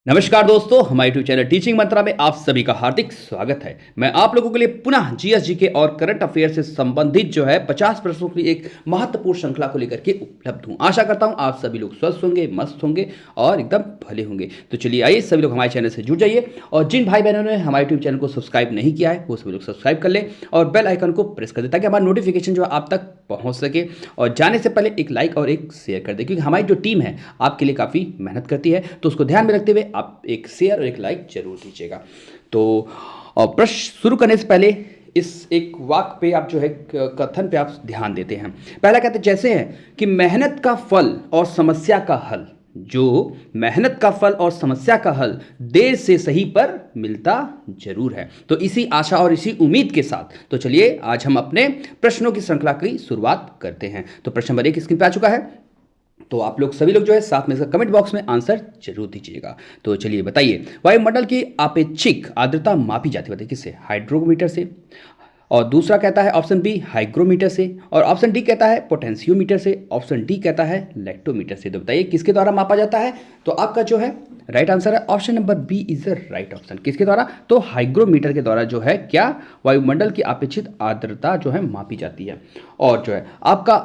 नमस्कार दोस्तों, हमारे यूट्यूब चैनल टीचिंग मंत्रा में आप सभी का हार्दिक स्वागत है। मैं आप लोगों के लिए पुनः जीएस के और करंट अफेयर से संबंधित जो है 50 प्रश्नों की एक महत्वपूर्ण श्रृंखला को लेकर के उपलब्ध हूं। आशा करता हूं आप सभी लोग स्वस्थ होंगे, मस्त होंगे और एकदम भले होंगे। तो चलिए आइए सभी लोग हमारे चैनल से जुड़ जाइए और जिन भाई बहनों ने हमारे यूट्यूब चैनल को सब्सक्राइब नहीं किया है वो सभी लोग सब्सक्राइब कर लें और बेल आइकन को प्रेस कर दें ताकि हमारा नोटिफिकेशन जो है आप तक पहुंच सके। और जाने से पहले एक लाइक और एक शेयर कर दें, क्योंकि हमारी जो टीम है आपके लिए काफ़ी मेहनत करती है, तो उसको ध्यान में रखते हुए आप एक शेयर और एक लाइक जरूर दीजिएगा। तो प्रश्न शुरू करने से पहले इस एक वाक्य पे आप जो है कथन पे आप ध्यान देते हैं। पहला कहते हैं जैसे है कि मेहनत का फल और समस्या का हल, जो मेहनत का फल और समस्या का हल देर से सही पर मिलता जरूर है। तो इसी आशा और इसी उम्मीद के साथ तो चलिए आज हम अपने प्रश्नों की श्रृंखला की शुरुआत करते हैं। तो प्रश्न नंबर 1 स्क्रीन पे आ चुका है, तो आप लोग सभी लोग जो है साथ में कमेंट बॉक्स में आंसर जरूर दीजिएगा। तो चलिए बताइए, वायुमंडल की आपेक्षिक आर्द्रता मापी जाती है, बताइए किससे? हाइड्रोमीटर से। और दूसरा कहता है ऑप्शन बी हाइग्रोमीटर से, और ऑप्शन डी कहता है पोटेंशियोमीटर से, ऑप्शन डी कहता है लेक्टोमीटर से। तो बताइए किसके द्वारा मापा जाता है? तो आपका जो है राइट आंसर है option number B is the right option. किसके द्वारा? तो हाइग्रोमीटर के द्वारा जो है क्या वायुमंडल की अपेक्षित आर्द्रता जो है मापी जाती है। और जो है आपका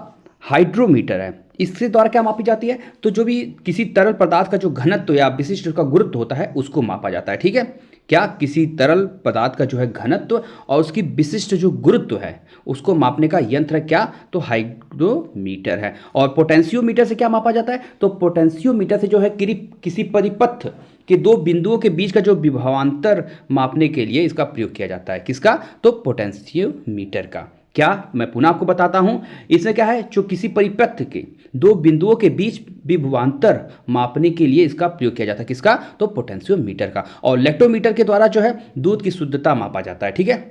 हाइड्रोमीटर है, इसके द्वारा क्या मापी जाती है? तो जो भी किसी तरल पदार्थ का जो घनत्व या विशिष्ट उसका गुरुत्व होता है उसको मापा जाता है। ठीक है, क्या किसी तरल पदार्थ का जो है घनत्व और उसकी विशिष्ट जो गुरुत्व है उसको मापने का यंत्र है क्या? तो हाइग्रोमीटर है। और पोटेंशियोमीटर से क्या मापा जाता है? तो पोटेंशियोमीटर से जो है किसी परिपथ के दो बिंदुओं के बीच का जो विभवांतर मापने के लिए इसका प्रयोग किया जाता है। किसका? तो पोटेंशियोमीटर का। क्या मैं पुनः आपको बताता हूं, इसमें क्या है, जो किसी परिपथ के दो बिंदुओं के बीच विभवांतर मापने के लिए इसका प्रयोग किया जाता है। किसका? तो पोटेंशियोमीटर का। और लेक्टोमीटर के द्वारा जो है दूध की शुद्धता मापा जाता है। ठीक है,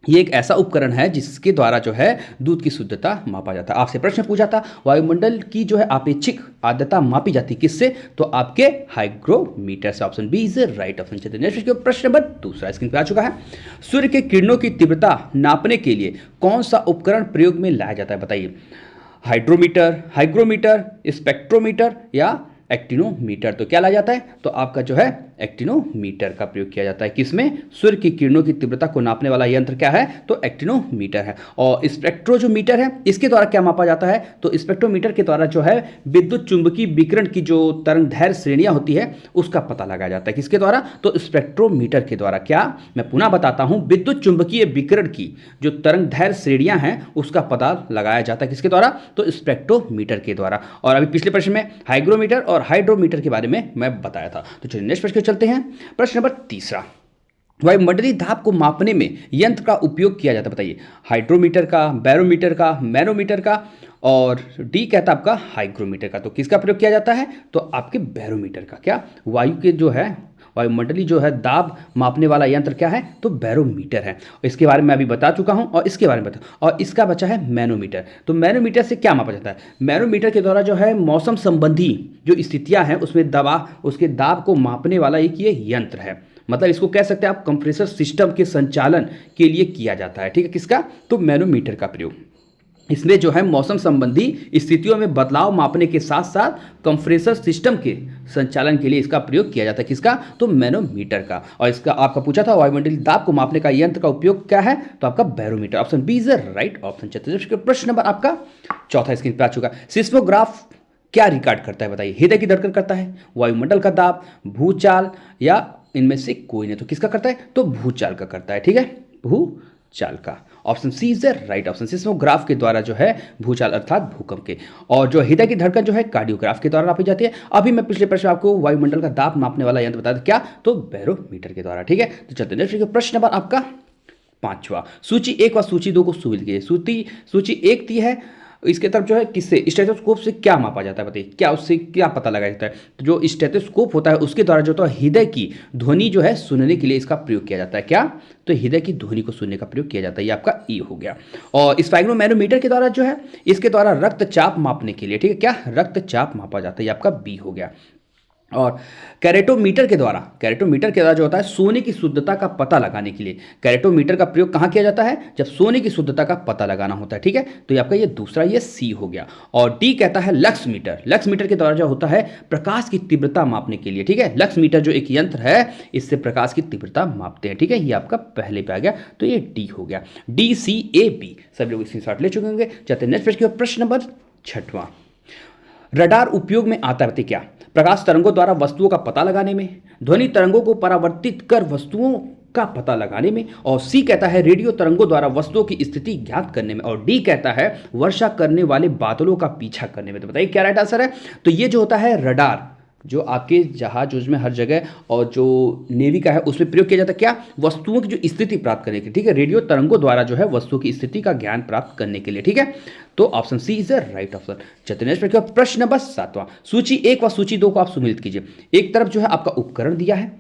ये एक ऐसा उपकरण है जिसके द्वारा जो है दूध की शुद्धता मापा जाता है। आपसे प्रश्न पूछा था वायुमंडल की जो है आपेक्षिक आर्द्रता मापी जाती है किससे? तो आपके हाइग्रोमीटर से। Option B is right option. चलिए नेक्स्ट प्रश्न नंबर दूसरा स्क्रीन पे आ चुका है। सूर्य के किरणों की तीव्रता नापने के लिए कौन सा उपकरण प्रयोग में लाया जाता है? बताइए, हाइड्रोमीटर, हाइग्रोमीटर, स्पेक्ट्रोमीटर या एक्टिनोमीटर। तो क्या लाया जाता है? तो आपका जो है एक्टिनोमीटर का प्रयोग किया जाता है। किसमें? सूर्य की किरणों की तीव्रता को नापने वाला यंत्र क्या है? तो एक्टिनोमीटर है। और स्पेक्ट्रो जो मीटर है इसके द्वारा क्या मापा जाता है? तो स्पेक्ट्रोमीटर के द्वारा जो है विद्युत चुंबकीय विकिरण की जो तरंगदैर्घ्य श्रेणियां होती है उसका पता लगाया जाता है। किसके द्वारा? तो स्पेक्ट्रोमीटर के द्वारा। क्या मैं पुनः बताता हूं, विद्युत चुंबकीय विकिरण की जो तरंगदैर्घ्य श्रेणियां हैं उसका पता लगाया जाता है। किसके द्वारा? तो स्पेक्ट्रोमीटर के द्वारा। और अभी पिछले प्रश्न में हाइग्रोमीटर और हाइड्रोमीटर के बारे में मैं बताया था। तो चलिए नेक्स्ट प्रश्न चलते हैं। प्रश्न नंबर तीसरा, वायुमंडलीय दाब को मापने में यंत्र का उपयोग किया जाता है। बताइए, हाइड्रोमीटर का, बैरोमीटर का, मैनोमीटर का, और डी कहता है आपका हाइग्रोमीटर का। तो किसका प्रयोग किया जाता है? तो आपके बैरोमीटर का। क्या वायु के जो है वायुमंडलीय जो है दाब मापने वाला यंत्र क्या है? तो बैरोमीटर है। इसके बारे में अभी बता चुका हूं और इसके बारे में बता, और इसका बचा है मैनोमीटर। तो मैनोमीटर से क्या मापा जाता है? मैनोमीटर के द्वारा जो है मौसम संबंधी जो स्थितियां हैं उसमें उसके दाब को मापने वाला एक ये यंत्र है। मतलब इसको कह सकते हैं आप कंप्रेसर सिस्टम के संचालन के लिए किया जाता है। ठीक है, किसका? तो मैनोमीटर का प्रयोग। इसमें जो है मौसम संबंधी स्थितियों में बदलाव मापने के साथ साथ कंप्रेसर सिस्टम के संचालन के लिए इसका प्रयोग किया जाता है। किसका? तो मैनोमीटर का। और इसका आपका पूछा था वायुमंडलीय दाब को मापने का यंत्र का उपयोग क्या है? तो आपका barometer. Option B is right option. चलिए प्रश्न नंबर आपका चौथा स्क्रीन पर आ चुका है। सिस्मोग्राफ क्या रिकॉर्ड करता है? बताइए, हृदय की धड़कन करता है, वायुमंडल का दाब, भूचाल, या इनमें से कोई नहीं। तो किसका करता है? तो भूचाल का करता है। ठीक है, भूचाल का। Option C is the right option. Seismograph के द्वारा जो है भूचाल अर्थात भूकंप के। और जो हृदय की धड़कन जो है कार्डियोग्राफ के द्वारा नापी जाती है। अभी मैं पिछले प्रश्न आपको वायुमंडल का दाब मापने वाला यंत्र बता दूं, क्या? तो बैरोमीटर के द्वारा। ठीक है, तो चलते नेक्स्ट प्रश्न नंबर आपका पांचवा। सूची 1 व सूची 2 को सुविल कीजिए। सूची 1 दी है, इसके तरफ जो है किससे? स्टेथोस्कोप से क्या मापा जाता है? बताइए, क्या उससे क्या पता लगाया जाता है? तो जो स्टेथोस्कोप होता है उसके द्वारा जो तो हृदय की ध्वनि जो है सुनने के लिए इसका प्रयोग किया जाता है। क्या? तो हृदय की ध्वनि को सुनने का प्रयोग किया जाता है। ये आपका ई हो गया। और स्फैग्नोमैनोमीटर के द्वारा जो है इसके द्वारा रक्तचाप मापने के लिए, ठीक है, क्या? रक्तचाप मापा जाता है। ये आपका बी हो गया। और कैरेटोमीटर के द्वारा जो होता है सोने की शुद्धता का पता लगाने के लिए, कैरेटोमीटर का प्रयोग कहाँ किया जाता है, जब सोने की शुद्धता का पता लगाना होता है। ठीक है, तो ये आपका ये दूसरा, ये सी हो गया। और डी कहता है लक्स मीटर। लक्स मीटर के द्वारा जो होता है प्रकाश की तीव्रता मापने के लिए। ठीक है, लक्स मीटर जो एक यंत्र है, इससे प्रकाश की तीव्रता मापते हैं। ठीक है, ये आपका पहले पे आ गया, तो ये डी हो गया। डी सी ए बी सभी लोग स्क्रीनशॉट ले चुके होंगे। चलते नेक्स्ट प्रश्न की ओर। प्रश्न नंबर 6वां, रडार उपयोग में आता है क्या, प्रकाश तरंगों द्वारा वस्तुओं का पता लगाने में, ध्वनि तरंगों को परावर्तित कर वस्तुओं का पता लगाने में, और सी कहता है रेडियो तरंगों द्वारा वस्तुओं की स्थिति ज्ञात करने में, और डी कहता है वर्षा करने वाले बादलों का पीछा करने में। तो बताइए क्या राइट आंसर है। तो ये जो होता है रडार, जो आपके जहाज में हर जगह और जो नेवी का है उसमें प्रयोग किया जाता है क्या, वस्तुओं की जो स्थिति प्राप्त करने के लिए। ठीक है, रेडियो तरंगों द्वारा जो है वस्तुओं की स्थिति का ज्ञान प्राप्त करने के लिए। ठीक है, तो option C is the right option. चलिए नेक्स्ट प्रश्न नंबर 7वां, सूची 1 व सूची 2 को आप सुमिलित कीजिए। एक तरफ जो है आपका उपकरण दिया है,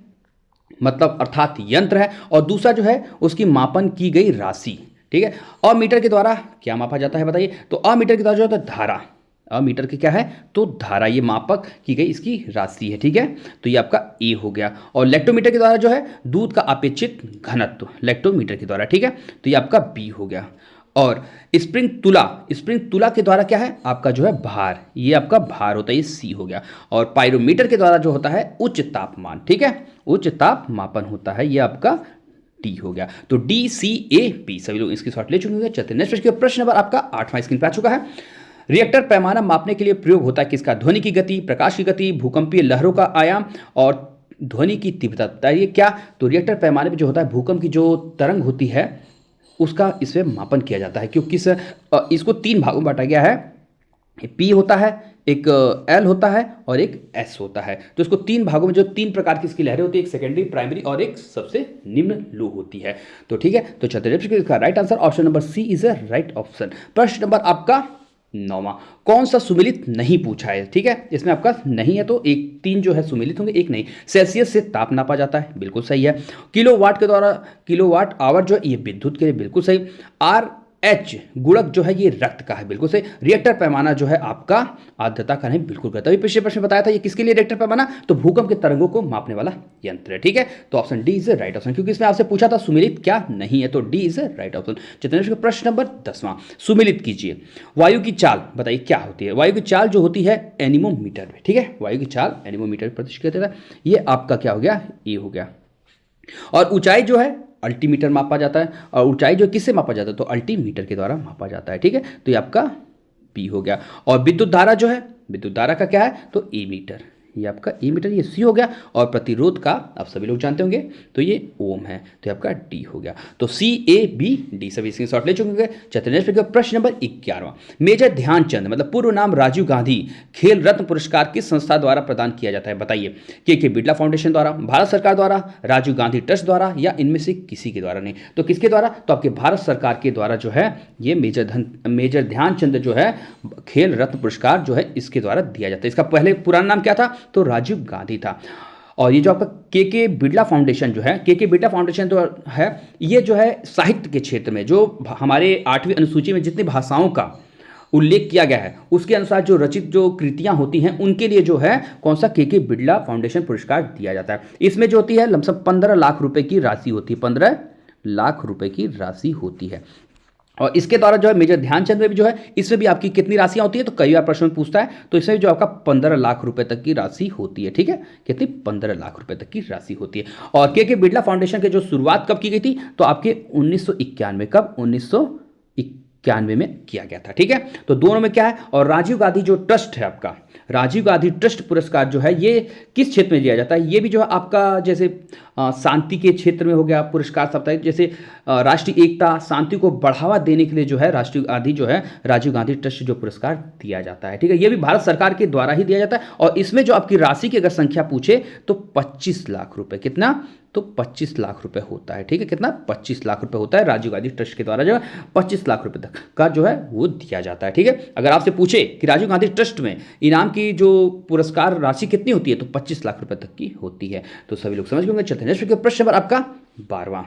मतलब अर्थात यंत्र है, और दूसरा जो है उसकी मापन की गई राशि। ठीक है, अमीटर के द्वारा क्या मापा जाता है बताइए। तो अमीटर के द्वारा जो होता है धारा, अमीटर की क्या है, तो धारा, ये मापक की गई इसकी राशि है। ठीक है, तो ये आपका ए हो गया। और लेक्टोमीटर के द्वारा जो है दूध का अपेक्षित घनत्व, लेक्टोमीटर के द्वारा। ठीक है, तो ये आपका बी हो गया। और स्प्रिंग तुला के द्वारा क्या है आपका जो है भार, ये आपका भार होता है, ये सी हो गया। और पायरोमीटर के द्वारा जो होता है उच्च तापमान। ठीक है, उच्च ताप मापन होता है, ये आपका डी हो गया। तो डी सी ए बी सभी लोग इसकी शॉर्ट ले चुके हैं। चलते नेक्स्ट प्रश्न नंबर आपका 8वां स्क्रीन पे आ चुका है। रिएक्टर पैमाना मापने के लिए प्रयोग होता है किसका, ध्वनि की गति, प्रकाश की गति, भूकंपीय लहरों का आयाम और ध्वनि की तीव्रता। बताइए क्या। तो रिएक्टर पैमाने पर जो होता है भूकंप की जो तरंग होती है उसका इसमें मापन किया जाता है, क्योंकि इसको 3 भागों में बांटा गया है। पी होता है, एक एल होता है और एक एस होता है। तो इसको 3 भागों में जो 3 प्रकार की इसकी लहरें होती है, एक सेकेंडरी, प्राइमरी और एक सबसे निम्न लो होती है। तो ठीक है, तो चलते इसका right answer option number C is a right option. प्रश्न नंबर आपका 9वां, कौन सा सुमेलित नहीं पूछा है। ठीक है, इसमें आपका नहीं है तो 3 जो है सुमेलित होंगे, 1 नहीं। सेल्सियस से ताप नापा जाता है, बिल्कुल सही है। किलोवाट के द्वारा, किलोवाट आवर जो है ये विद्युत के लिए, बिल्कुल सही। आर एच गुणक जो है ये रक्त का है, बिल्कुल सही। रिएक्टर पैमाना जो है आपका आर्द्रता का नहीं, बिल्कुल गलत। अभी पिछले प्रश्न में बताया था ये किसके लिए रिएक्टर पैमाना, तो भूकंप के तरंगों को मापने वाला यंत्र है। ठीक है, तो option D is right option, क्योंकि इसमें आपसे पूछा था सुमेलित क्या नहीं है, तो डी इज राइट ऑप्शन। चलिए प्रश्न नंबर 10वां, सुमेलित कीजिए। वायु की चाल बताइए क्या होती है। वायु की चाल जो होती है एनीमोमीटर में। ठीक है, वायु की चाल एनीमोमीटर प्रदर्शित करता है, ये आपका क्या हो गया, ए हो गया। और ऊंचाई जो है अल्टीमीटर मापा जाता है, और ऊंचाई जो किससे मापा जाता है, तो अल्टीमीटर के द्वारा मापा जाता है। ठीक है, तो ये आपका बी हो गया। और विद्युत धारा जो है, विद्युत धारा का क्या है, तो ए मीटर, ये आपका ए मीटर, ये सी हो गया। और प्रतिरोध का आप सभी लोग जानते होंगे, तो ये ओम है, तो ये आपका डी हो गया। तो सी ए बी डी सभी इसके शॉर्ट ले चुके होंगे। चलिए प्रश्न नंबर 11वां, मेजर ध्यानचंद मतलब पूर्व नाम राजीव गांधी खेल रत्न पुरस्कार किस संस्था द्वारा प्रदान किया जाता है बताइए। के बिरला फाउंडेशन द्वारा, भारत सरकार द्वारा, राजीव गांधी ट्रस्ट द्वारा, या इनमें से किसी के द्वारा नहीं। तो किसके द्वारा, तो आपके भारत सरकार के द्वारा जो है ये मेजर ध्यानचंद जो है खेल रत्न पुरस्कार जो है इसके द्वारा दिया जाता है। इसका पहले पुराना नाम क्या था, तो राजीव गांधी था। और ये जो आपका के बिरला फाउंडेशन जो है, के बिरला फाउंडेशन जो है ये जो है साहित्य के क्षेत्र में जो हमारे 8वीं अनुसूची में जितनी भाषाओं का उल्लेख किया गया है उसके अनुसार जो रचित जो कृतियां होती हैं उनके लिए जो है कौन सा के बिरला फाउंडेशन पुरस्कार दिया जाता है। इसमें जो होती है लमसम 15 लाख रुपए की राशि होती है, 15 लाख रुपए की राशि होती है। और इसके द्वारा जो है मेजर ध्यानचंद में भी जो है इसमें भी आपकी कितनी राशियां होती है, तो कई बार प्रश्न में पूछता है, तो इसमें जो आपका 15 लाख रुपए तक की राशि होती है। ठीक है, कितनी, 15 लाख रुपए तक की राशि होती है। और के बिरला फाउंडेशन की जो शुरुआत कब की गई थी, तो आपके 1991, कब, 1991 में किया गया था। ठीक है, तो दोनों में क्या है। और राजीव गांधी जो ट्रस्ट है आपका, राजीव गांधी ट्रस्ट पुरस्कार जो है ये किस क्षेत्र में दिया जाता है, ये भी जो है आपका जैसे शांति के क्षेत्र में हो गया पुरस्कार साप्ताहिक, जैसे राष्ट्रीय एकता, शांति को बढ़ावा देने के लिए जो है राजीव गांधी ट्रस्ट जो पुरस्कार दिया जाता है। ठीक है, ये भी भारत सरकार के द्वारा ही दिया जाता है। और इसमें जो आपकी राशि की अगर संख्या पूछे तो 25 लाख रुपए, कितना, तो 25 लाख रुपए होता है। ठीक है, कितना, 25 लाख रुपए होता है। राजीव गांधी ट्रस्ट के द्वारा जो है 25 लाख रुपए तक का जो है वो दिया जाता है। ठीक है, अगर आपसे पूछे कि राजीव गांधी ट्रस्ट में इनाम की जो पुरस्कार राशि कितनी होती है, तो 25 लाख रुपए तक की होती है। तो सभी लोग समझ गए। चलते हैं नेक्स्ट प्रश्न पर आपका 12वां,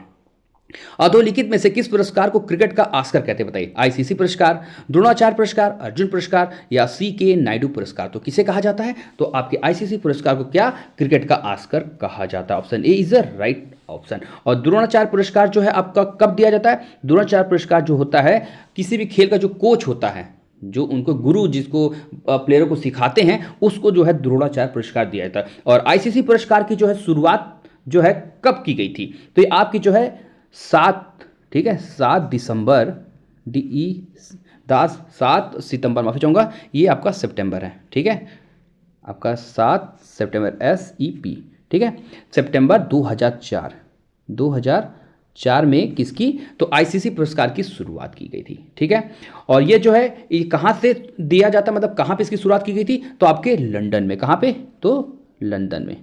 अधोलिखित में से किस पुरस्कार को क्रिकेट का ऑस्कर कहते हैं बताइए? आईसीसी पुरस्कार, द्रोणाचार्य पुरस्कार, अर्जुन पुरस्कार या सी के नायडू पुरस्कार? तो किसे कहा जाता है? तो आपके आईसीसी पुरस्कार को क्या क्रिकेट का ऑस्कर कहा जाता है? Option A is the right option. और द्रोणाचार्य पुरस्कार जो है आपका कब दिया जाता है? द्रोणाचार्य पुरस्कार जो होता है किसी भी खेल का जो कोच होता है, जो उनको गुरु जिसको प्लेयरों को सिखाते हैं, उसको जो है द्रोणाचार्य पुरस्कार दिया जाता है। और आईसीसी पुरस्कार की जो है शुरुआत जो है कब की गई थी? तो ये आपकी जो है 7, ठीक है, 7 दिसंबर, DE 7 सितंबर, माफी चाहूँगा, ये आपका सितंबर है, ठीक है, आपका 7 सितंबर SEP, ठीक है, सितंबर 2004 में किसकी? तो आईसीसी पुरस्कार की शुरुआत की गई थी, ठीक है। और ये जो है ये कहाँ से दिया जाता है, मतलब कहाँ पे इसकी शुरुआत की गई थी? तो आपके लंदन में। कहाँ पे? तो लंदन में।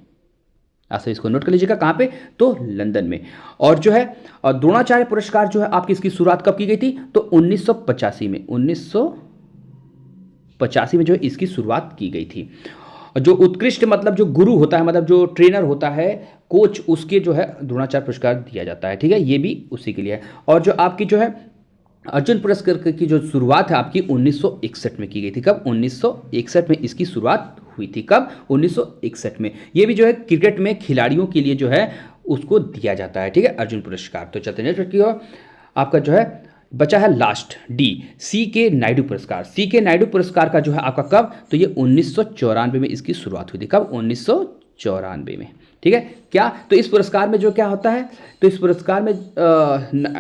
ऐसे इसको नोट कर लीजिएगा, कहाँ पे? तो लंदन में। और जो है द्रोणाचार्य पुरस्कार जो है आपकी इसकी शुरुआत कब की गई थी? तो 1985 में, 1985 में जो है इसकी शुरुआत की गई थी। जो उत्कृष्ट मतलब जो गुरु होता है, मतलब जो ट्रेनर होता है, कोच, उसके जो है द्रोणाचार्य पुरस्कार दिया जाता है, ठीक है, ये भी उसी के लिए है। और जो आपकी जो है अर्जुन पुरस्कार की जो शुरुआत है आपकी 1961 में की गई थी। कब? 1961 में इसकी शुरुआत हुई थी। कब? 1961 में। ये भी जो है क्रिकेट में खिलाड़ियों के लिए जो है उसको दिया जाता है, ठीक है, अर्जुन पुरस्कार। तो चलते नेक्स्ट की ओर, आपका जो है बचा है लास्ट D, सी के नायडू पुरस्कार। सी के नायडू पुरस्कार का जो है आपका कब? तो ये 1994 में इसकी शुरुआत हुई थी। कब? 1994 में, ठीक है। क्या? तो इस पुरस्कार में जो क्या होता है, तो इस पुरस्कार में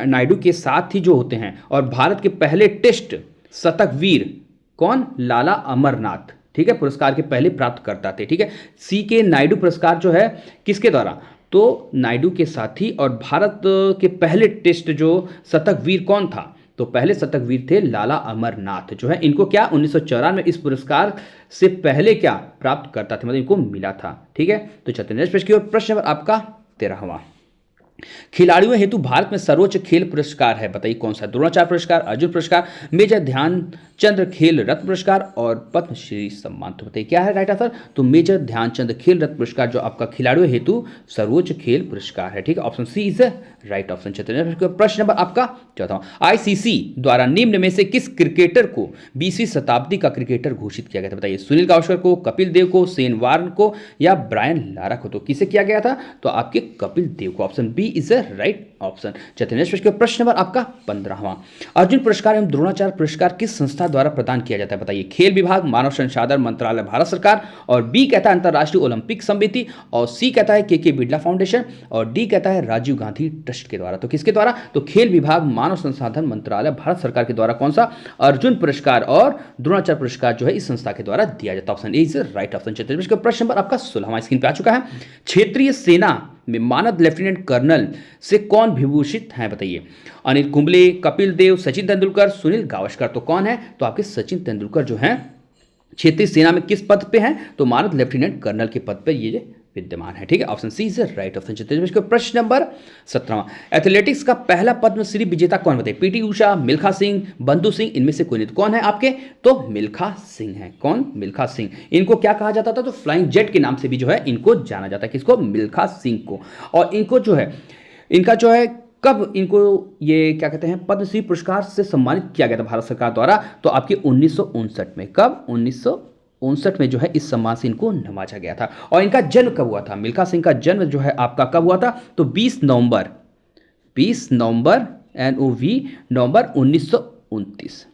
नायडू के साथ ही जो होते हैं, और भारत के पहले टेस्ट शतक वीर कौन? लाला अमरनाथ, ठीक है, पुरस्कार के पहले प्राप्त करता थे, ठीक है। सी के नायडू पुरस्कार जो है किसके द्वारा? तो नायडू के साथी। और भारत के पहले टेस्ट जो शतक वीर कौन था? तो पहले शतक वीर थे लाला अमरनाथ, जो है इनको क्या 1994 में इस पुरस्कार से पहले क्या प्राप्त करता था, मतलब इनको मिला था, ठीक है। तो चलते नेक्स्ट प्रश्न की ओर। प्रश्न नंबर आपका 13वां, खिलाड़ियों हेतु भारत में सर्वोच्च खेल पुरस्कार है, बताइए कौन सा? द्रोणाचार्य पुरस्कार, अर्जुन पुरस्कार, मेजर ध्यानचंद खेल रत्न पुरस्कार और पद्मश्री सम्मान। तो बताइए क्या है राइट आंसर? तो मेजर ध्यानचंद खेल रत्न पुरस्कार जो आपका खिलाड़ियों हेतु सर्वोच्च खेल पुरस्कार है, ठीक है, option C is right option. प्रश्न नंबर आपका 14वां, आईसीसी द्वारा निम्न में से किस क्रिकेटर को 20वीं शताब्दी का क्रिकेटर घोषित किया गया था? बताइए, सुनील गावस्कर को, कपिल देव को, शेन वार्न को या ब्रायन लारा को? तो किसे किया गया था? तो आपके कपिल देव को, option B is the right option. चलिए नेक्स्ट प्रश्न नंबर आपका 15वां, अर्जुन पुरस्कार एवं द्रोणाचार्य पुरस्कार किस संस्था द्वारा प्रदान किया जाता है? बताइए, खेल विभाग, मानव संसाधन मंत्रालय भारत सरकार, और बी कहता है अंतर्राष्ट्रीय ओलंपिक समिति, और सी कहता है के बिरला फाउंडेशन, और डी कहता है राजीव गांधी ट्रस्ट के द्वारा। तो किसके द्वारा? तो खेल विभाग, मानव संसाधन मंत्रालय भारत सरकार के द्वारा कौन सा अर्जुन पुरस्कार और द्रोणाचार्य पुरस्कार जो है इस संस्था के द्वारा दिया जाता है, option A is right option. चलिए प्रश्न नंबर आपका 16वां स्क्रीन पे आ चुका है, क्षेत्रीय सेना में मानद लेफ्टिनेंट कर्नल से कौन विभूषित हैं? बताइए, अनिल कुंबले, कपिल देव, सचिन तेंदुलकर, सुनील गावस्कर। तो कौन है? तो आपके सचिन तेंदुलकर जो हैं क्षेत्रीय सेना में किस पद पे हैं? तो मानद लेफ्टिनेंट कर्नल के पद पर ये विद्यमान है, ठीक है, option C is right option. प्रश्न नंबर 17वां, एथलेटिक्स का पहला पद्मश्री विजेता कौन? बताइए, पीटी उषा, मिल्खा सिंह, बंधु सिंह, इनमें से कोई नहीं। तो कौन है आपके? तो मिल्खा सिंह है। कौन? मिल्खा सिंह। इनको क्या कहा जाता था? तो फ्लाइंग जेट के नाम से भी जो है इनको जाना जाता है। किसको? मिल्खा सिंह को। और इनको जो है, इनका जो है कब इनको ये क्या कहते हैं पद्मश्री पुरस्कार से सम्मानित किया गया था भारत सरकार द्वारा? तो आपके 1959 में। कब? 1959 में जो है इस सम्मान से इनको नवाजा गया था। और इनका जन्म कब हुआ था? मिल्खा सिंह का जन्म जो है आपका कब हुआ था? तो 20 नवंबर नवंबर 1929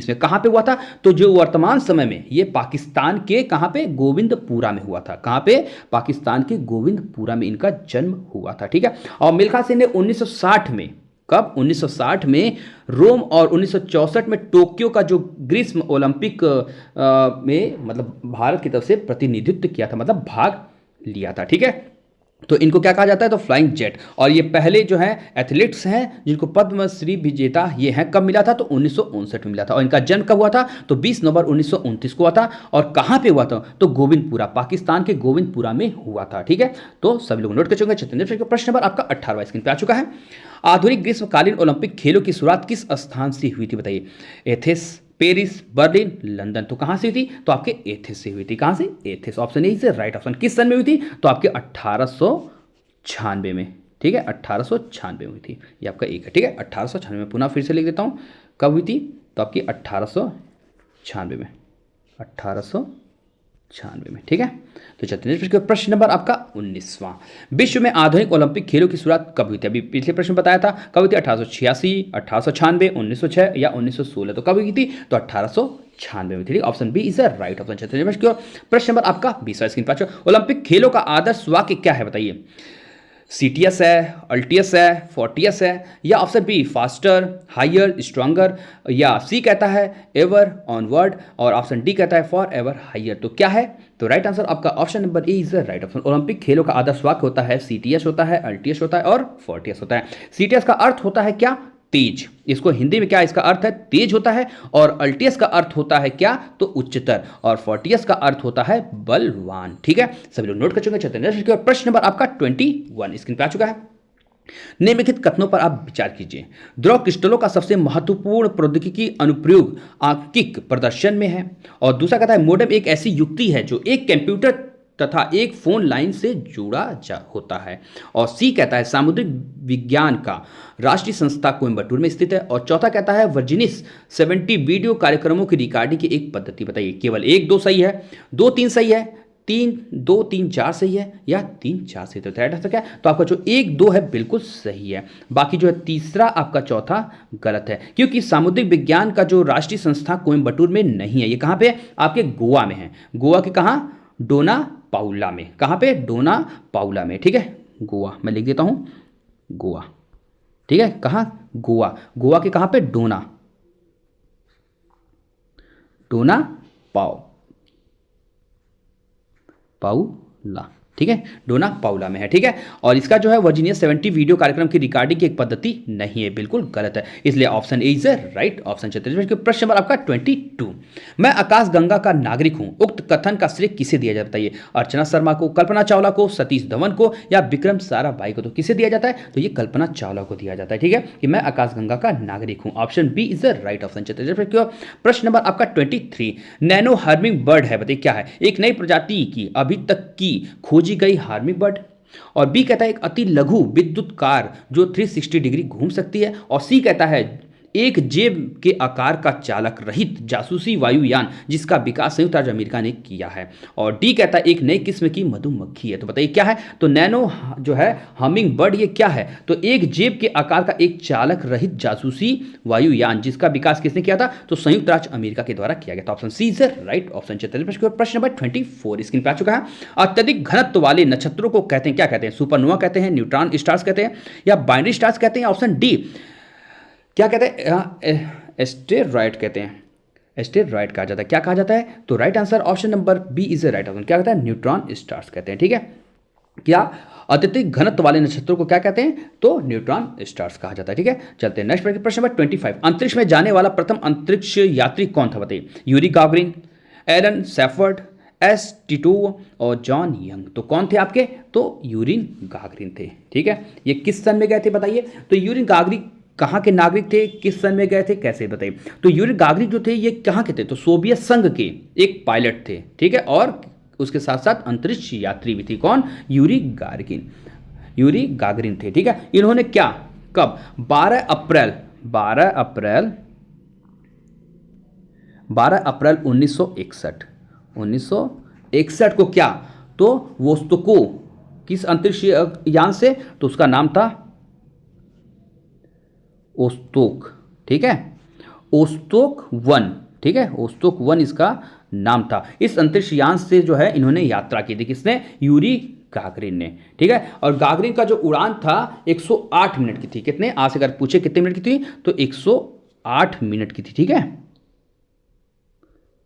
में। कहां पे हुआ था? तो जो वर्तमान समय में ये पाकिस्तान के कहां पे? गोविंदपुरा में हुआ था। कहां पे? पाकिस्तान के गोविंदपुरा में इनका जन्म हुआ था, ठीक है। और मिल्खा सिंह ने 1960 में, कब? 1960 में रोम, और 1964 में टोक्यो का जो ग्रीष्म ओलंपिक में मतलब भारत की तरफ से प्रतिनिधित्व किया था, मतलब भाग लिया था, ठीक है। तो इनको क्या कहा जाता है? तो फ्लाइंग जेट। और ये पहले जो है एथलीट्स हैं जिनको पद्मश्री विजेता ये हैं। कब मिला था? तो 1959 में मिला था। और इनका जन्म कब हुआ था? तो 20 नवंबर 1929 को हुआ था। और कहाँ पे हुआ था? तो गोविंदपुरा, पाकिस्तान के गोविंदपुरा में हुआ था, ठीक है। तो सभी लोग नोट कर चुके हैं। प्रश्न नंबर आपका 18वां स्क्रीन पे आ चुका है, आधुनिक ग्रीष्मकालीन ओलंपिक खेलों की शुरुआत किस स्थान से हुई थी? बताइए, एथेंस, पेरिस, बर्लिन, लंदन। तो कहां से हुई थी? तो आपके एथेंस से हुई थी। कहां से? एथेंस, ऑप्शन ए से राइट ऑप्शन। किस सन में हुई थी? तो आपके 1896 में, ठीक है, 1896 में हुई थी, ये आपका एक है। ठीक है, 1896 में, पुनः फिर से लिख देता हूँ कब हुई थी, तो आपकी 1896 में, 1896 में। ठीक है, तो चलते हैं प्रश्न नंबर आपका 19वां। विश्व में आधुनिक ओलंपिक खेलों की शुरुआत कब हुई थी? अभी पिछले प्रश्न बताया था कब हुई थी, 1886, 1896, 1906 या 1916। तो कब हुई थी, तो 1896 में थी। Option B is the right option. चलते हैं प्रश्न नंबर आपका 20वां, स्क्रीन पर। ओलंपिक खेलों का आदर्श वाक्य क्या है, बताइए। सीटीएस है, अल्टीएस है, फोर्टियस है, या option B faster, higher, stronger, या सी कहता है एवर ऑनवर्ड, और ऑप्शन डी कहता है फॉर एवर हायर। तो क्या है, तो राइट आंसर आपका option number A is the right option. Olympic खेलों का आदर्श वाक्य होता है सीटीएस होता है, अल्टीएस होता है और फोर्टियस होता है। सीटीएस का अर्थ होता है क्या, तेज। इसको हिंदी में क्या इसका अर्थ है, तेज होता है। और अल्टियस का अर्थ होता है क्या, तो उच्चतर। और फोर्टियस का अर्थ होता है बलवान। ठीक है, सभी लोग नोट कर चुके हैं। प्रश्न नंबर आपका 21 स्क्रीन पे आ चुका है। निम्नलिखित कथनों पर आप विचार कीजिए। द्रव क्रिस्टलों का सबसे महत्वपूर्ण प्रौद्योगिकी अनुप्रयोग आंकिक प्रदर्शन में है। और दूसरा कहता है मोडेम एक ऐसी युक्ति है जो एक कंप्यूटर तथा एक फोन लाइन से जुड़ा होता है। और सी कहता है सामुद्रिक विज्ञान का राष्ट्रीय संस्था कोयम्बटूर में स्थित है। और चौथा कहता है वर्जिनिस 70 वीडियो कार्यक्रमों की रिकॉर्डिंग की एक पद्धति बताइए। केवल 1 2 सही है, 2 3 सही है, 3 2 3 4 सही है, या 3 4 सही। तो राइट आंसर क्या है, तो आपका जो 1 2 है बिल्कुल सही है। बाकी जो है तीसरा आपका चौथा गलत है, क्योंकि सामुद्रिक विज्ञान का जो राष्ट्रीय संस्था कोयम्बटूर में नहीं है। ये कहाँ पे, आपके गोवा में है। गोवा के कहाँ, डोना पाउला में। कहाँ पे, डोना पाउला में। ठीक है, गोवा मैं लिख देता हूँ, गोवा। ठीक है, कहाँ, गोवा। गोवा के कहाँ पे, डोना, डोना पाउला। ठीक है, डोना पाउला में है। ठीक है, और इसका जो है वर्जीनिया 70 वीडियो कार्यक्रम की रिकॉर्डिंग की एक पद्धति नहीं है, बिल्कुल गलत है। इसलिए option A is right option. प्रश्न नंबर आपका 22। मैं आकाश गंगा का नागरिक हूं, उक्त कथन का श्रेय किसे दिया जाता है? बताइए, अर्चना शर्मा को, कल्पना चावला को, सतीश धवन को, या विक्रम साराभाई को। तो किसे दिया जाता है, तो ये कल्पना चावला को दिया जाता है। ठीक है, कि मैं आकाश गंगा का नागरिक हूं। Option B is the right option. प्रश्न नंबर आपका 23। नैनो हार्मिंग बर्ड है, बताइए क्या है? एक नई प्रजाति की अभी तक की खोजी गई हार्मिंग बर्ड। और बी कहता है एक अति लघु विद्युत कार जो 360 डिग्री घूम सकती है। और सी कहता है एक जेब के आकार का चालक रहित जासूसी वायुयान जिसका विकास संयुक्त राज्य अमेरिका ने किया है। और डी कहता है एक नई किस्म की मधुमक्खी है। तो बताइए क्या है, तो नैनो जो है हमिंग बर्ड ये क्या है, तो एक जेब के आकार का एक चालक रहित जासूसी वायुयान जिसका विकास किसने किया था, तो संयुक्त राज्य अमेरिका के द्वारा किया गया था। Option C is right option. प्रश्न नंबर 24 स्क्रीन पर आ चुका है। अत्यधिक घनत्व वाले नक्षत्रों को कहते हैं, क्या कहते हैं? सुपरनोवा कहते हैं, न्यूट्रॉन स्टार्स कहते हैं, या बाइनरी स्टार्स कहते हैं। ऑप्शन डी क्या कहते हैं, एस्टेरॉयड कहते हैं, एस्टेरॉयड कहा जाता है। क्या कहा जाता है, तो right answer option number B is right option. क्या कहता है, न्यूट्रॉन स्टार्स कहते हैं। ठीक है, क्या अत्यधिक घनत्व वाले नक्षत्रों को क्या कहते हैं, तो न्यूट्रॉन स्टार्स कहा जाता है। ठीक है, चलते हैं नेक्स्ट प्रश्न नंबर 25। अंतरिक्ष में जाने वाला प्रथम अंतरिक्ष यात्री कौन था, बताइए? Yuri Gagarin, Alan Shepard, S Tito और जॉन यंग। तो कौन थे आपके, तो यूरिन गागरिन थे। ठीक है, ये किस सन में गए थे, बताइए? तो यूरिन गागरिन कहाँ के नागरिक थे, किस सन में गए थे, कैसे, बताइए? तो यूरी गागरिन जो थे ये कहाँ के थे, तो सोवियत संघ के एक पायलट थे। ठीक है, और उसके साथ साथ अंतरिक्ष यात्री भी थी। कौन, यूरी गागरिन, यूरी गागरिन थे। ठीक है, इन्होंने क्या, कब, 12 अप्रैल 1961 को क्या, तो वोस्तोको किस अंतरिक्ष यान से, तो उसका नाम था ओस्तोक। ठीक है, ओस्तोक 1। ठीक है, ओस्तोक 1 इसका नाम था। इस अंतरिक्ष यान से जो है इन्होंने यात्रा की थी, किसने, यूरी गागरिन ने। ठीक है, और गागरिन का जो उड़ान था 108 मिनट की थी। कितने, आज अगर पूछे कितने मिनट की थी, तो 108 मिनट की थी। ठीक है,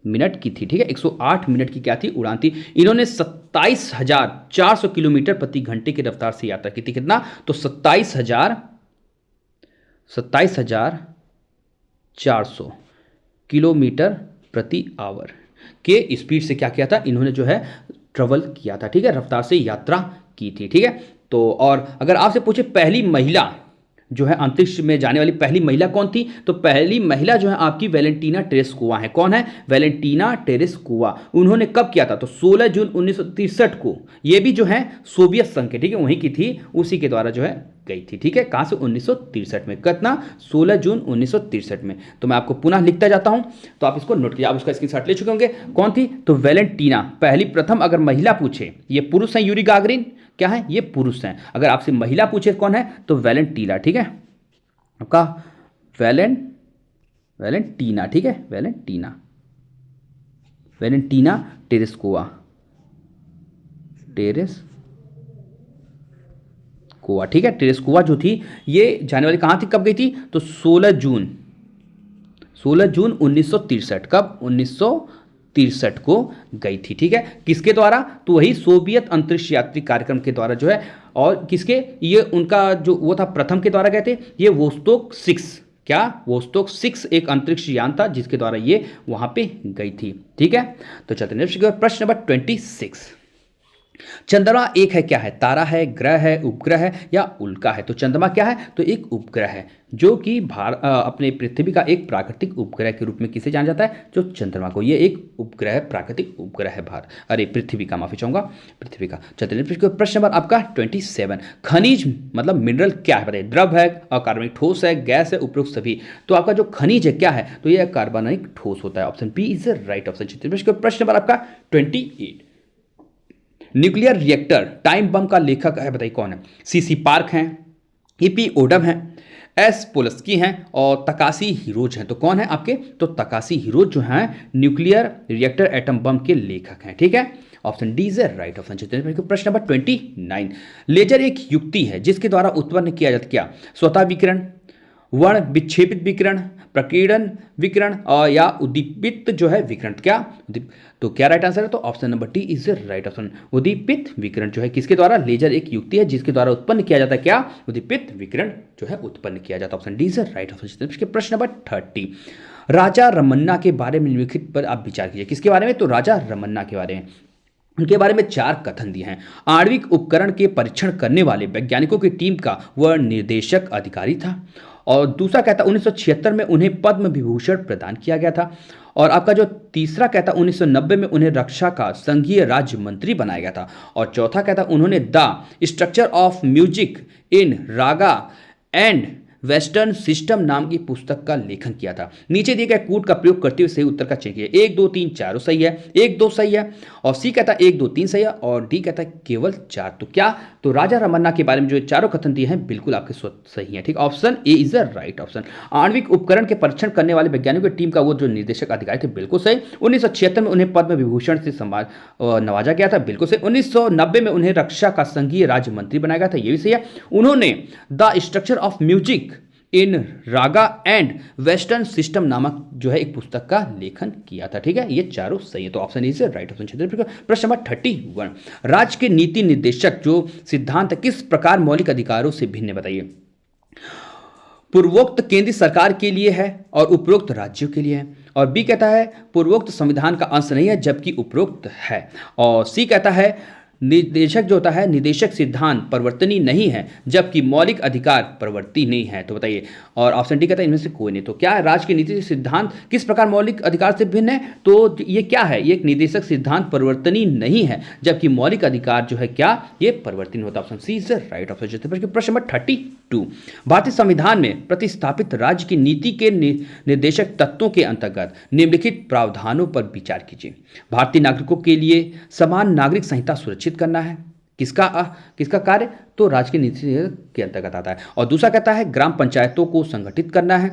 मिनट की थी। ठीक है, 108 मिनट की क्या थी, उड़ान थी। इन्होंने 27,400 किलोमीटर प्रति घंटे की रफ्तार से यात्रा की थी। कितना, तो 27,400 किलोमीटर प्रति आवर के स्पीड से क्या किया था इन्होंने, जो है ट्रेवल किया था। ठीक है, रफ्तार से यात्रा की थी। ठीक है, तो और अगर आपसे पूछे पहली महिला जो है अंतरिक्ष में जाने वाली पहली महिला कौन थी? तो पहली महिला जो है आपकी वैलेंटीना टेरेस्कोवा है। कौन है? Valentina Tereshkova. उन्होंने कब किया था? तो 16 जून 1963 को। ये भी जो है सोवियत संघ के, ठीक है, वहीं की थी, उसी के द्वारा जो है गई थी। ठीक है, कहाँ से? 1963 में। कितना? 16 जून 1963 में। तो मैं आपको पुनः लिखता जाता हूं, तो आप इसको नोट कीजिए। आप उसका स्क्रीनशॉट ले चुके होंगे। कौन थी? तो वैलेंटीना, पहली प्रथम अगर महिला पूछे, ये पुरुष है, यूरी गागरिन क्या है? ये पुरुष हैं। अगर आपसे महिला पूछे कौन है, तो वैलेंटीना। ठीक है, आपका वैलेंटीना। ठीक है, वैलेंटीना टेरेस्कोवा। ठीक है, टेरेस्कोवा जो थी ये जाने वाली कहाँ थी, कब गई थी? तो 16 जून 1963। कब? 1963 को गई थी। ठीक है, किसके द्वारा? तो वही सोवियत अंतरिक्ष यात्री कार्यक्रम के द्वारा जो है। और किसके? ये उनका जो वो था, प्रथम के द्वारा गए थे, ये वोस्टोक 6। क्या? वोस्टोक 6 एक अंतरिक्ष यान था जिसके द्वारा ये वहां पे गई थी। ठीक है, तो चलते हैं प्रश्न नंबर 26। चंद्रमा एक है, क्या है? तारा है, ग्रह है, उपग्रह है या उल्का है? तो चंद्रमा क्या है? तो एक उपग्रह है, जो कि अपने पृथ्वी का एक प्राकृतिक उपग्रह के रूप में किसे जाना जाता है? जो चंद्रमा को। ये एक उपग्रह, प्राकृतिक उपग्रह है पृथ्वी का, माफी चाहूंगा, पृथ्वी का। चलते हैं प्रश्न नंबर आपका 27। खनिज मतलब मिनरल क्या है? बताइए। द्रव है, अकार्बनिक ठोस है, गैस है, उपरोक्त सभी। तो आपका जो खनिज है क्या है? तो यह कार्बनिक ठोस होता है। Option B is the right option. प्रश्न नंबर आपका 28। न्यूक्लियर रिएक्टर टाइम बम का लेखक है, बताइए कौन है? सीसी पार्क हैं, ईपी ओडम हैं, एस पोलस्की हैं और तकाशी हिरोज हैं। तो कौन है आपके? तो तकाशी हिरोज जो हैं न्यूक्लियर रिएक्टर एटम बम के लेखक हैं। ठीक है, option D is right option. प्रश्न नंबर 29। लेजर एक युक्ति है जिसके द्वारा उत्पन्न किया जाता क्या? स्वतः विकिरण, वर्ण विक्षेपित विकिरण, प्रकीर्णन विकिरण और या उद्दीपित जो है विकिरण। क्या? तो क्या राइट आंसर है? तो option number D is right option. उद्दीपित विकिरण जो है किसके द्वारा? लेजर एक युक्ति है जिसके द्वारा उत्पन्न किया जाता है क्या? उद्दीपित विकिरण जो है उत्पन्न किया जाता है। Option D is right option. प्रश्न नंबर 30। राजा रमन्ना के बारे में निम्नलिखित पर आप विचार कीजिए। किसके बारे में? तो राजा रमन्ना के बारे में। उनके बारे में 4 कथन दिए हैं। आणविक उपकरण के परीक्षण करने वाले वैज्ञानिकों की टीम का वह निर्देशक अधिकारी था। और दूसरा कहता 1976 में उन्हें पद्म विभूषण प्रदान किया गया था। और आपका जो तीसरा कहता 1990 में उन्हें रक्षा का संघीय राज्य मंत्री बनाया गया था। और चौथा कहता उन्होंने the structure of music in Raga and western system नाम की पुस्तक का लेखन किया था। नीचे दिए गए कूट का प्रयोग करते हुए सही उत्तर का चयन कीजिए। 1 2 3 4 सही है, 1 2 सही है, और सी कहता है 1 2 3 सही है, और डी कहता है केवल 4। तो क्या? तो राजा रमन्ना के बारे में जो चारों कथन दिए हैं बिल्कुल आपके सही है। ठीक, option A is the right option. आणविक उपकरण के परीक्षण करने वाले वैज्ञानिकों की टीम का वो जो निर्देशक अधिकारी थे बिल्कुल सही। 1976 में उन्हें पद्म विभूषण से नवाजा गया था, बिल्कुल सही। 1990 में उन्हें रक्षा का संघीय राज्य मंत्री बनाया गया था, ये भी सही है। उन्होंने the structure of music in Raga and western system नामक जो है एक पुस्तक का लेखन किया था। ठीक है, ये चारों सही है, तो ऑप्शन इज राइट ऑप्शन। प्रश्न नंबर 31। राज्य के नीति निर्देशक जो सिद्धांत किस प्रकार मौलिक अधिकारों से भिन्न, बताइए। पूर्वोक्त केंद्रीय सरकार के लिए है और उपरोक्त राज्यों के लिए है। और बी कहता है पूर्वोक्त संविधान का अंश नहीं है जबकि उपरोक्त है। और सी कहता है निर्देशक जो होता है निदेशक सिद्धांत परिवर्तनीय नहीं है जबकि मौलिक अधिकार परिवर्ती नहीं है। तो बताइए। और ऑप्शन डी कहता है इनमें से कोई नहीं। तो क्या है? राज्य के नीति सिद्धांत किस प्रकार मौलिक अधिकार से भिन्न है? तो ये क्या है? ये एक निर्देशक सिद्धांत परिवर्तनीय नहीं है जबकि मौलिक अधिकार जो है क्या? ये परिवर्तनीय होता है। Option C is right option. प्रश्न नंबर 32। भारतीय संविधान में प्रतिस्थापित राज्य की नीति के निर्देशक तत्वों के अंतर्गत निम्नलिखित प्रावधानों पर विचार कीजिए। भारतीय नागरिकों के लिए समान नागरिक संहिता सुरक्षित करना है। किसका कार्य? तो राज्य की नीति के अंतर्गत आता है। और दूसरा कहता है ग्राम पंचायतों को संगठित करना है।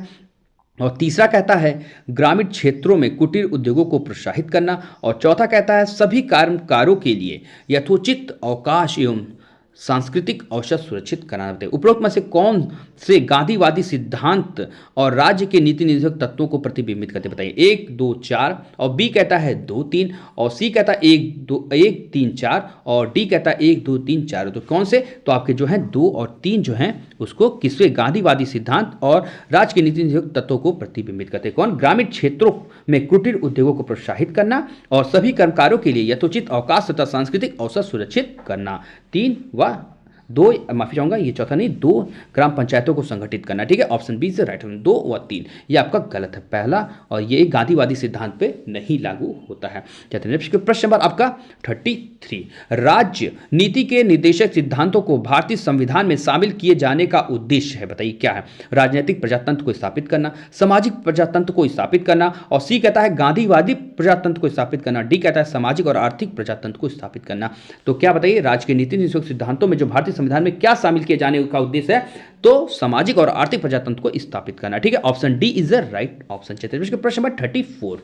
और तीसरा कहता है ग्रामीण क्षेत्रों में कुटीर उद्योगों को प्रोत्साहित करना। और चौथा कहता है सभी कर्मकारों के लिए यथोचित अवकाश एवं सांस्कृतिक अवसर सुरक्षित कराना होते हैं। उपरोक्त में से कौन से गांधीवादी सिद्धांत और राज्य के नीति निर्देशक तत्वों को प्रतिबिंबित करते बताइए। 1 2 4, और बी कहता है 2 3, और सी कहता है 1 3 4, और डी कहता है 1 2 3 4। तो कौन से? तो आपके जो है 2 और 3 जो हैं उसको किससे? गांधीवादी सिद्धांत और राज्य के नीति निर्देशक तत्वों को प्रतिबिंबित करते हैं। कौन? ग्रामीण क्षेत्रों में कुटीर उद्योगों को प्रोत्साहित करना और सभी कर्मकारों के लिए यथोचित अवकाश तथा सांस्कृतिक अवसर सुरक्षित करना। 3 व दो, माफी चाहूंगा, ये चौथा नहीं, 2 ग्राम पंचायतों को संगठित करना। ठीक है, ऑप्शन बी से राइट, 2 व 3 ये आपका गलत है पहला, और ये गांधीवादी सिद्धांत पे नहीं लागू होता है। चलते हैं नेक्स्ट प्रश्न नंबर आपका 33। राज्य नीति के निर्देशक सिद्धांतों को भारतीय संविधान में शामिल किए जाने का उद्देश्य है, बताइए क्या है। राजनीतिक प्रजातंत्र को स्थापित करना, सामाजिक प्रजातंत्र को स्थापित करना, और सी कहता है गांधीवादी प्रजातंत्र को स्थापित करना, डी कहता है सामाजिक और आर्थिक प्रजातंत्र को स्थापित करना। तो क्या बताइए, राज्य के नीति निर्देशक सिद्धांतों में जो भारतीय संविधान में क्या शामिल किए जाने का उद्देश्य है, तो सामाजिक और आर्थिक प्रजातंत्र को स्थापित करना। ठीक है, option D is the right option. चलते हैं प्रश्न नंबर 34।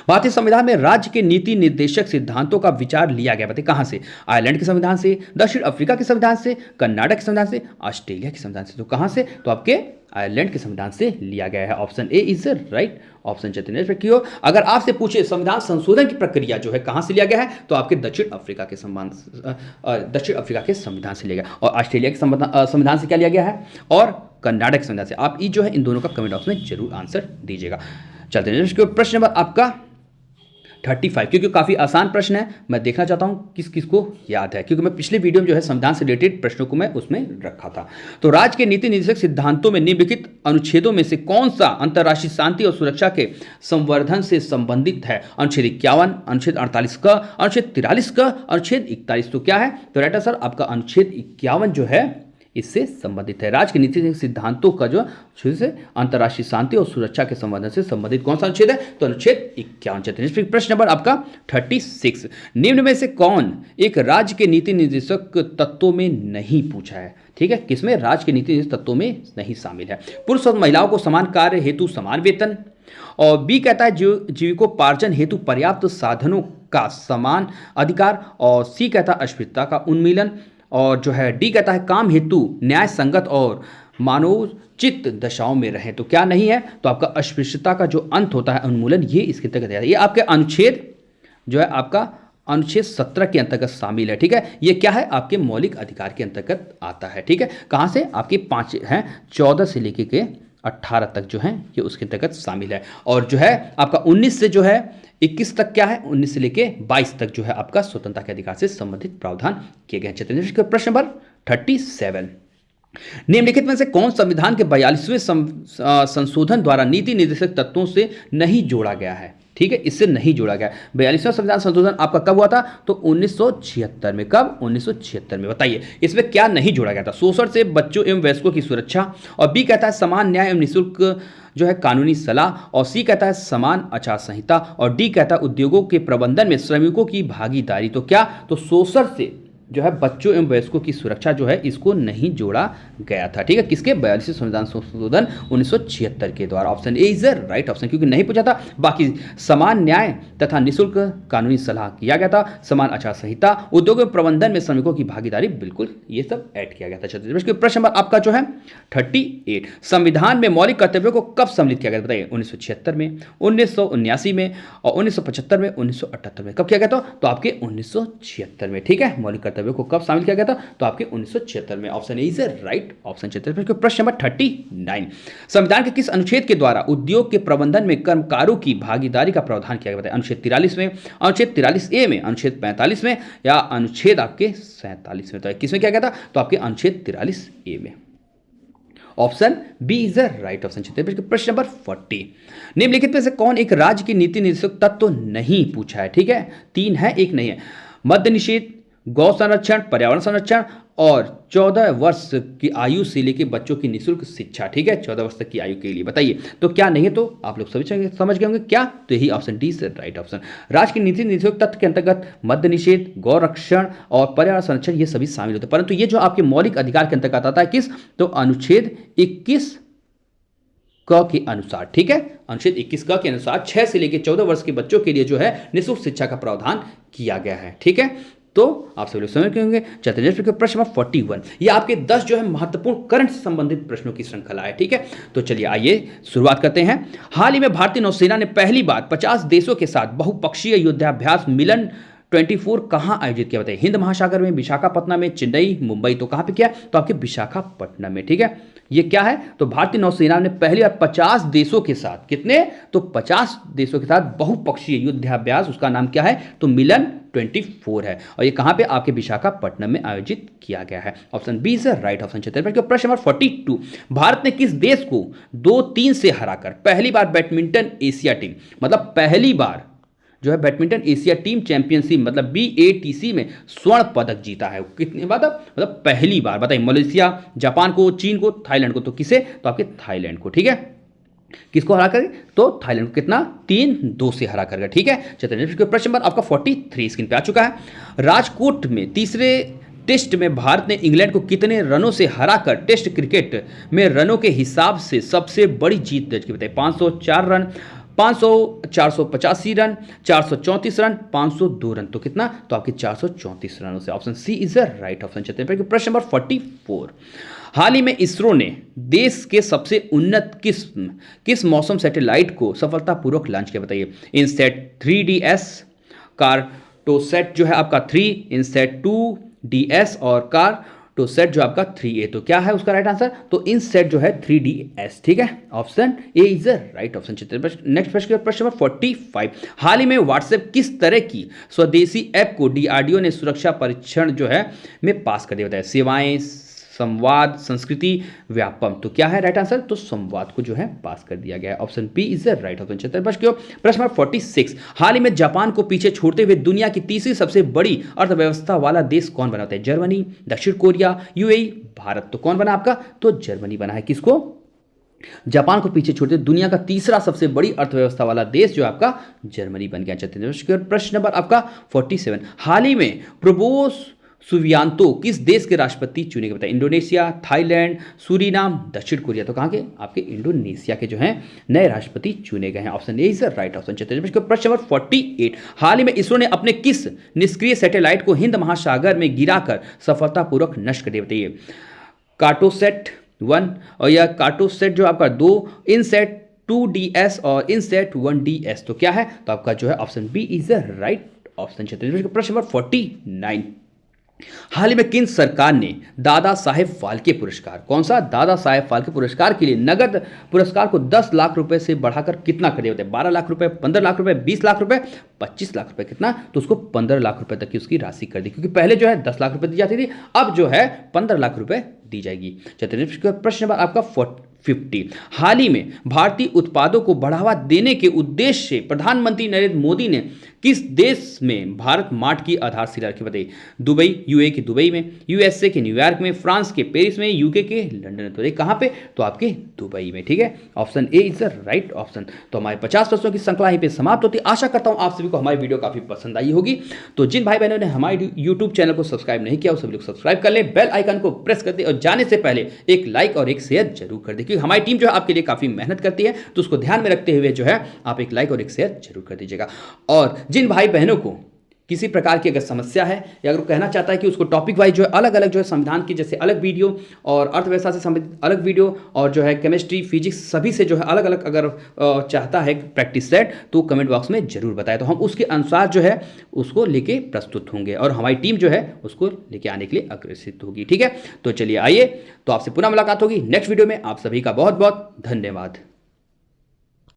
भारतीय संविधान में राज्य के नीति निर्देशक सिद्धांतों का विचार लिया गया, बताइए कहां से। आयरलैंड के संविधान से, दक्षिण अफ्रीका के संविधान से, कर्नाटक के संविधान से, ऑस्ट्रेलिया के संविधान से। तो कहां से, तो आपके आयरलैंड के संविधान से लिया गया है। Option A is the right option. Chaitanya रखियो, अगर आपसे पूछे संविधान संशोधन की प्रक्रिया जो है कहां से लिया गया है, तो आपके दक्षिण अफ्रीका के संविधान से लिया गया, और ऑस्ट्रेलिया के संविधान से क्या लिया गया है, और कर्नाटक संविधान से। आप जो है इन दोनों का कमेंट बॉक्स में जरूर आंसर दीजिएगा। चलते हैं प्रश्न नंबर आपका 35, क्योंकि काफ़ी आसान प्रश्न है, मैं देखना चाहता हूं किस किस को याद है, क्योंकि मैं पिछले वीडियो में जो है संविधान से रिलेटेड प्रश्नों को मैं उसमें रखा था। तो राज्य के नीति निर्देशक सिद्धांतों में निम्नलिखित अनुच्छेदों में से कौन सा अंतर्राष्ट्रीय शांति और सुरक्षा के संवर्धन से संबंधित है। अनुच्छेद 51, अनुच्छेद 48 का, अनुच्छेद 43 का, अनुच्छेद 41। तो क्या है, तो राइट आंसर आपका अनुच्छेद 51 जो है इससे संबंधित है। राज्य के नीति सिद्धांतों का जो से अंतर्राष्ट्रीय शांति और सुरक्षा के संवर्धन से संबंधित कौन सा अनुच्छेद है, तो अनुच्छेद 51। प्रश्न नंबर आपका 36। निम्न में से कौन एक राज्य के नीति निर्देशक तत्वों में नहीं पूछा है। ठीक है, किसमें राज्य के नीति निर्देशक तत्वों में नहीं शामिल है। पुरुष और महिलाओं को समान कार्य हेतु समान वेतन, और बी कहता है जीविकोपार्जन हेतु पर्याप्त साधनों का समान अधिकार, और सी कहता है अस्पृश्यता का उन्मूलन, और जो है डी कहता है काम हेतु न्याय संगत और मानवोचित दशाओं में रहे। तो क्या नहीं है, तो आपका अस्पृश्यता का जो अंत होता है उन्मूलन, ये इसके अंतर्गत है। ये आपके अनुच्छेद जो है आपका अनुच्छेद 17 के अंतर्गत शामिल है। ठीक है, ये क्या है, आपके मौलिक अधिकार के अंतर्गत आता है। ठीक है, कहां से, आपके 5 हैं, 14 से लेके के 18 तक जो है ये उसके अंतर्गत शामिल है। और जो है आपका 19 से जो है 21 तक क्या है, 19 से लेके 22 तक जो है आपका स्वतंत्रता के अधिकार से संबंधित प्रावधान किए गए। चलिए प्रश्न नंबर 37। निम्नलिखित में से कौन संविधान के 42वें संशोधन द्वारा नीति निर्देशक तत्वों से नहीं जोड़ा गया है। ठीक है, इससे नहीं जोड़ा गया। 42वां संविधान संशोधन आपका कब हुआ था, तो 1976 में। कब, 1976 में। बताइए इसमें क्या नहीं जोड़ा गया था। शोषण से बच्चों एवं वयस्कों की सुरक्षा, और बी कहता है समान न्याय एवं निःशुल्क जो है कानूनी सलाह, और सी कहता है समान आचार संहिता, और डी कहता है उद्योगों के प्रबंधन में श्रमिकों की भागीदारी। तो क्या, तो शोषण से जो है बच्चों एवं वयस्कों की सुरक्षा जो है इसको नहीं जोड़ा गया था। ठीक है, किसके, 42वें संविधान संशोधन 1976 के द्वारा। Option A is the right option, क्योंकि नहीं पूछा था। बाकी समान न्याय तथा निःशुल्क कानूनी सलाह किया गया था, समान आचार संहिता, उद्योग प्रबंधन में श्रमिकों की भागीदारी, बिल्कुल ये सब ऐड किया गया था। चलिए प्रश्न नंबर आपका जो है 38। संविधान में मौलिक कर्तव्यों को कब सम्मिलित किया गया, बताइए। 1976 में, 1979 में, और 1975 में, 1978 में। कब किया गया था, तो आपके 1976 में। ठीक है, मौलिक कर्तव्यों को कब शामिल किया गया था, तो आपके 1976 में। Option A is right option. प्रश्न नंबर 39। संविधान के किस अनुच्छेद के द्वारा उद्योग के प्रबंधन में कर्मकारों की भागीदारी का प्रावधान किया गया है। अनुच्छेद 43 में, अनुच्छेद 43A में, अनुच्छेद 45 में, या अनुच्छेद आपके 47 में। तो किसमें किया गया था, तो आपके अनुच्छेद 43A में। Option B is the right option. प्रश्न नंबर 40। निम्नलिखित में से कौन एक राज्य की नीति निर्देशक तत्व नहीं पूछा है। ठीक है, 3 है, 1 नहीं है। मद्य निषेध, गौ संरक्षण, पर्यावरण संरक्षण, और 14 वर्ष की आयु से लेकर बच्चों की निःशुल्क शिक्षा। ठीक है, 14 वर्ष तक की आयु के लिए। बताइए तो क्या नहीं है, तो आप लोग सभी समझ गए होंगे क्या, तो यही ऑप्शन डी से राइट ऑप्शन। राज्य की नीति निर्देशक तत्व के अंतर्गत मद्य निषेध, गौ रक्षण और पर्यावरण संरक्षण ये सभी शामिल होते हैं, परंतु ये जो आपके मौलिक अधिकार के अंतर्गत आता है किस, तो अनुच्छेद 21 क के अनुसार। ठीक है, अनुच्छेद 21 क के अनुसार 6 से लेकर 14 वर्ष के बच्चों के लिए जो है निःशुल्क शिक्षा का प्रावधान किया गया है। ठीक है, तो आप सभी लोग समझ गए होंगे। चलिए प्रश्न नंबर 41। ये आपके 10 जो है महत्वपूर्ण करंट से संबंधित प्रश्नों की श्रृंखला है। ठीक है, तो चलिए आइए शुरुआत करते हैं। हाल ही में भारतीय नौसेना ने पहली बार 50 देशों के साथ बहुपक्षीय युद्धाभ्यास मिलन 24 कहाँ आयोजित किया बताइए? हिंद महासागर में, विशाखापट्टनम में, चेन्नई, मुंबई। तो कहाँ पे किया? तो आपके विशाखापट्टनम में। ठीक है, ये क्या है? तो भारतीय नौसेना ने पहली बार 50 देशों के साथ, कितने? तो 50 देशों के साथ बहुपक्षीय युद्धाभ्यास, उसका नाम क्या है? तो मिलन 24 है, और ये कहां पे? आपके विशाखापट्टनम में आयोजित किया गया है। Option B is right option. Chhattisgarh. प्रश्न नंबर 42, भारत ने किस देश को 2-3 से हराकर पहली बार बैडमिंटन एशिया टीम, मतलब पहली बार जो है बैडमिंटन एशिया टीम चैंपियनशिप, मतलब BATC में स्वर्ण पदक जीता है? कितनी बार? मतलब पहली बार। बताइए, मलेशिया, जापान को, चीन को, थाईलैंड को। तो किसे? तो आपके थाईलैंड को। ठीक है, किसको हरा कर? तो थाईलैंड को कितना? 3-2 से हरा कर। ठीक है, चलिए प्रश्न नंबर आपका 43 स्क्रीन पे आ चुका है। राजकोट में तीसरे टेस्ट में भारत ने इंग्लैंड को कितने रनों से हराकर टेस्ट क्रिकेट में रनों के हिसाब से सबसे बड़ी जीत दर्ज की? बताइए, 504 रन, 500, 485 रन, 434 रन, 502 रन। तो कितना? तो आपके 434 रनों से। Option C is the right option. चलते हैं प्रश्न नंबर 44, हाल ही में इसरो ने देश के सबसे उन्नत किस मौसम सैटेलाइट को सफलतापूर्वक लॉन्च किया? बताइए, इनसेट 3DS, कार्टोसैट जो है आपका 3, इनसेट 2DS और कार्टोसैट जो आपका 3A। तो क्या है उसका राइट आंसर? तो इनसेट जो है 3DS। ठीक है, option A is the right option. Next प्रश्न नंबर 45, हाल ही में व्हाट्सएप किस तरह की स्वदेशी ऐप को DRDO ने सुरक्षा परीक्षण जो है में पास कर दिया? बताया, सेवाएं, संवाद, संस्कृति, व्यापम। तो क्या है राइट आंसर? तो संवाद को जो है पास कर दिया गया है। Option B is the right option. प्रश्न नंबर 46, हाल ही में जापान को पीछे छोड़ते हुए दुनिया की तीसरी सबसे बड़ी अर्थव्यवस्था वाला देश कौन बना? है जर्मनी, दक्षिण कोरिया, UAE, भारत। तो कौन बना आपका? तो जर्मनी बना है। किसको? जापान को पीछे छोड़ते दुनिया का तीसरा सबसे बड़ी अर्थव्यवस्था वाला देश जो आपका जर्मनी बन गया। प्रश्न नंबर आपका 47, हाल ही में प्रोबोस सुवियांतो किस देश के राष्ट्रपति चुने गए? बताइए, इंडोनेशिया, थाईलैंड, सूरीनाम, दक्षिण कोरिया। तो कहां के? आपके इंडोनेशिया के जो हैं नए राष्ट्रपति चुने गए हैं। Option A is the right option. प्रश्न नंबर 48, हाल ही में इसरो ने अपने किस निष्क्रिय सैटेलाइट को हिंद महासागर में गिराकर सफलतापूर्वक नष्ट कर दिया? बताइए, कार्टोसैट 1 और यह कार्टोसैट जो आपका 2, इनसेट 2DS और इनसेट 1DS। तो क्या है? तो आपका जो है option B is the right option. प्रश्न नंबर 49, हाल ही में किन सरकार ने दादा साहेब फाल्के पुरस्कार, कौन सा? दादा साहेब फाल्के पुरस्कार के लिए नगद पुरस्कार को 10 लाख रुपए से बढ़ाकर कितना कर दिया? 12 लाख रुपए, 15 लाख रुपए, 20 लाख रुपए, 25 लाख रुपए। कितना? तो उसको 15 लाख रुपए तक की उसकी राशि कर दी, क्योंकि पहले जो है 10 लाख रुपए दी जाती थी, अब जो है 15 लाख रुपए दी जाएगी। चलिए प्रश्न नंबर आपका 50, हाल ही में भारतीय उत्पादों को बढ़ावा देने के उद्देश्य से प्रधानमंत्री नरेंद्र मोदी ने किस देश में भारत मार्ट की आधारशिला रखी? बताइए, दुबई, UAE के दुबई में, USA के न्यूयॉर्क में, फ्रांस के पेरिस में, UK के लंदन में। तो कहां पे? तो आपके दुबई में। ठीक है, option A is the right option. तो हमारे 50 प्रश्नों की श्रृंखला यहीं पे समाप्त होती है। आशा करता हूं आप सभी को हमारी वीडियो काफी पसंद आई होगी। तो जिन भाई बहनों ने हमारे YouTube चैनल को सब्सक्राइब नहीं किया, वो सभी लोग सब्सक्राइब कर ले, बेल आइकन को प्रेस कर दे और जाने से पहले एक लाइक और एक शेयर जरूर कर दे, क्योंकि हमारी टीम जो है आपके लिए काफी मेहनत करती है। तो उसको ध्यान में रखते हुए जो है आप एक लाइक और एक शेयर जरूर कर दीजिएगा। और जिन भाई बहनों को किसी प्रकार की अगर समस्या है या अगर कहना चाहता है कि उसको टॉपिक वाइज जो है अलग अलग जो है संविधान की जैसे अलग वीडियो और अर्थव्यवस्था से संबंधित अलग वीडियो और जो है केमिस्ट्री, फिजिक्स सभी से जो है अलग अलग अगर चाहता है प्रैक्टिस सेट, तो कमेंट बॉक्स में जरूर बताएं, तो हम उसके अनुसार जो है उसको लेके प्रस्तुत होंगे और हमारी टीम जो है उसको लेके आने के लिए अग्रसित होगी। ठीक है, तो चलिए आइए, तो आपसे पुनः मुलाकात होगी नेक्स्ट वीडियो में। आप सभी का बहुत बहुत धन्यवाद।